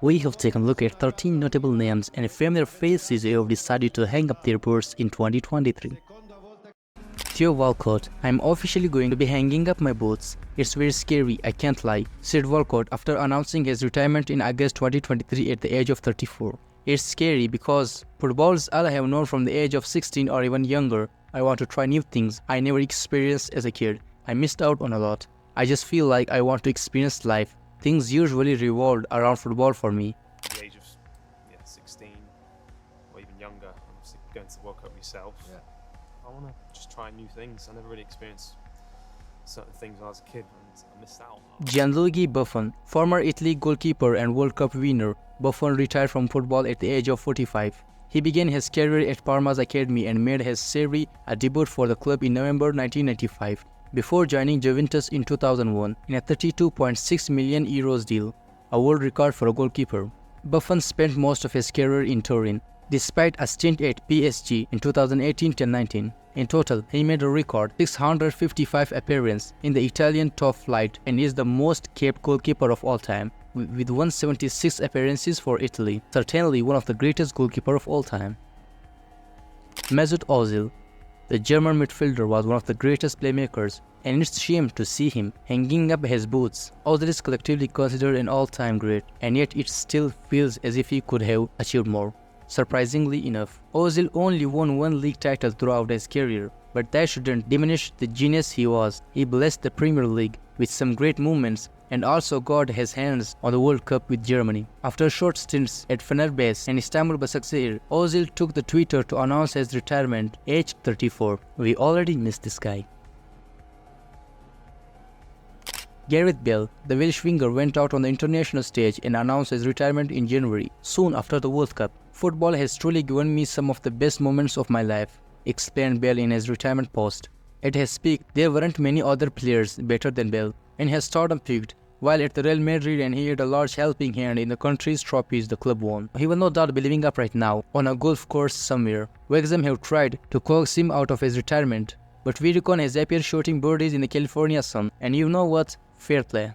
We have taken a look at 13 notable names and familiar faces who have decided to hang up their boots in 2023. Theo Walcott, I'm officially going to be hanging up my boots. It's very scary, I can't lie, said Walcott after announcing his retirement in August 2023 at the age of 34. It's scary because football's all I have known from the age of 16 or even younger. I want to try new things I never experienced as a kid. I missed out on a lot. I just feel like I want to experience life. Things usually revolved around football for me. At the age of 16 or even younger, obviously going to the World Cup yourself. Yeah. I want to just try new things. I never really experienced certain things when I was a kid and I missed out. Gianluigi Buffon, former Italy goalkeeper and World Cup winner, Buffon retired from football at the age of 45. He began his career at Parma's academy and made his Serie A debut for the club in November 1995. Before joining Juventus in 2001 in a €32.6 million deal, a world record for a goalkeeper. Buffon spent most of his career in Turin, despite a stint at PSG in 2018-19. In total, he made a record 655 appearances in the Italian top flight and is the most capped goalkeeper of all time, with 176 appearances for Italy, certainly one of the greatest goalkeepers of all time. Mesut Ozil. The German midfielder was one of the greatest playmakers, and it's a shame to see him hanging up his boots. Ozil is collectively considered an all-time great, and yet it still feels as if he could have achieved more. Surprisingly enough, Ozil only won one league title throughout his career, but that shouldn't diminish the genius he was. He blessed the Premier League with some great moments and also got his hands on the World Cup with Germany. After short stints at Fenerbahce and Istanbul Başakşehir, Ozil took to Twitter to announce his retirement, aged 34. We already missed this guy. Gareth Bale, the Welsh winger, went out on the international stage and announced his retirement in January, soon after the World Cup. Football has truly given me some of the best moments of my life, explained Bale in his retirement post. At his peak, there weren't many other players better than Bale, and his stardom peaked while at the Real Madrid, and he had a large helping hand in the country's trophies the club won. He will no doubt be living up right now on a golf course somewhere. Wrexham have tried to coax him out of his retirement, but Viricon has appeared shooting birdies in the California sun, and you know what? Fair play.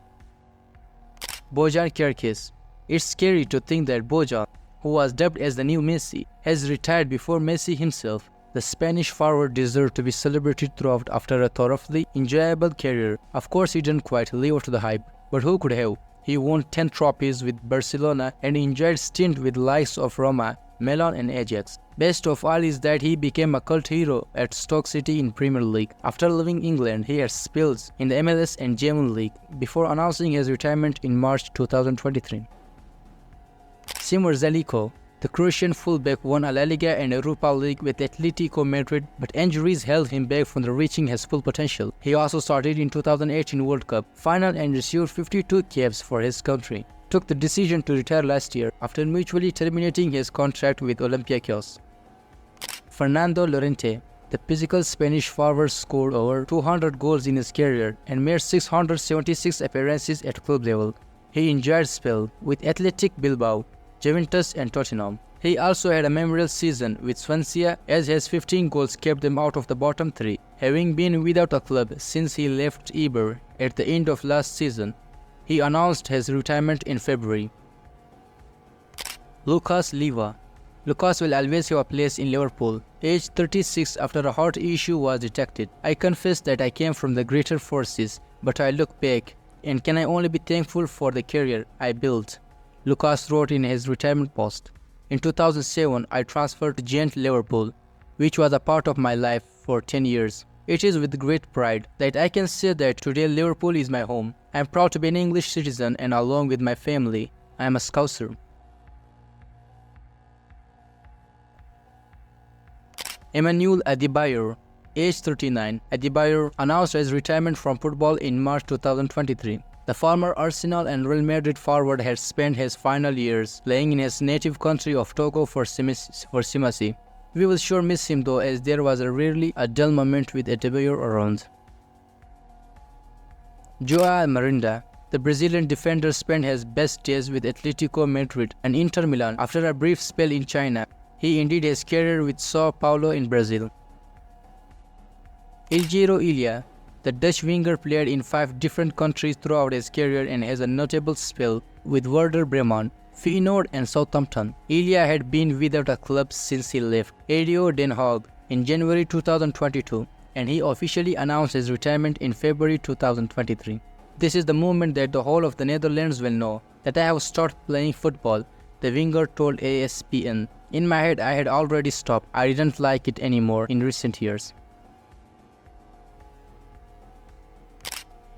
Bojan Kirkis. It's scary to think that Bojan, who was dubbed as the new Messi, has retired before Messi himself. The Spanish forward deserved to be celebrated throughout after a thoroughly enjoyable career. Of course, he didn't quite live up to the hype, but who could have? He won 10 trophies with Barcelona and enjoyed stint with likes of Roma, Milan and Ajax. Best of all is that he became a cult hero at Stoke City in Premier League. After leaving England, he had spells in the MLS and German League before announcing his retirement in March 2023. Simon Zeljko. The Croatian fullback won a La Liga and Europa League with Atletico Madrid, but injuries held him back from reaching his full potential. He also started in 2018 World Cup final and received 52 caps for his country. Took the decision to retire last year after mutually terminating his contract with Olympiacos. Fernando Llorente. The physical Spanish forward scored over 200 goals in his career and made 676 appearances at club level. He enjoyed spell with Athletic Bilbao, Juventus and Tottenham. He also had a memorable season with Swansea as his 15 goals kept them out of the bottom three, having been without a club since he left Eibar at the end of last season. He announced his retirement in February. Lucas Leiva. Lucas will always have a place in Liverpool. Aged 36 after a heart issue was detected. I confess that I came from the greater forces, but I look back and can I only be thankful for the career I built. Lucas wrote in his retirement post. In 2007, I transferred to Gent Liverpool, which was a part of my life for 10 years. It is with great pride that I can say that today Liverpool is my home. I am proud to be an English citizen and along with my family, I am a Scouser. Emmanuel Adebayor. Age 39, Adebayor announced his retirement from football in March 2023. The former Arsenal and Real Madrid forward had spent his final years playing in his native country of Togo for Simasi. We will sure miss him though, as there was rarely a dull moment with Adebayor around. Joao Marinda. The Brazilian defender spent his best days with Atletico Madrid and Inter Milan after a brief spell in China. He ended his career with Sao Paulo in Brazil. Eljero Ilya. The Dutch winger played in 5 different countries throughout his career and has a notable spell with Werder Bremen, Feyenoord and Southampton. Ilya had been without a club since he left ADO Den Haag in January 2022, and he officially announced his retirement in February 2023. This is the moment that the whole of the Netherlands will know that I have stopped playing football, the winger told ESPN. In my head, I had already stopped. I didn't like it anymore in recent years.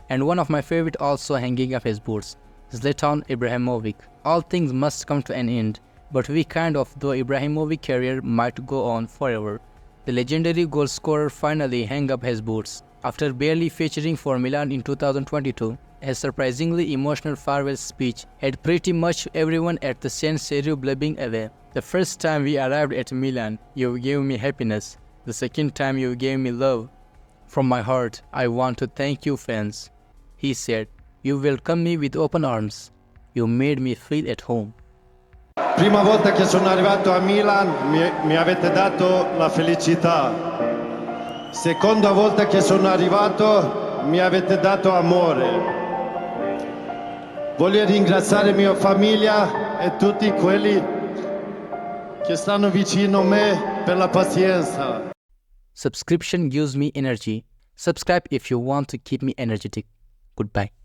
And one of my favorite also hanging up his boots, Zlatan Ibrahimovic. All things must come to an end, but we kind of though Ibrahimovic career might go on forever. The legendary goal scorer finally hung up his boots. After barely featuring for Milan in 2022, his surprisingly emotional farewell speech had pretty much everyone at the San Siro blabbing away. The first time we arrived at Milan, you gave me happiness. The second time you gave me love. From my heart, I want to thank you fans. He said, you welcomed me with open arms. You made me feel at home. Prima volta che sono arrivato a Milan mi avete dato la felicità. Seconda volta che sono arrivato mi avete dato amore. Voglio ringraziare mia famiglia e tutti quelli che stanno vicino a me per la pazienza. Subscription gives me energy. Subscribe if you want to keep me energetic. Goodbye.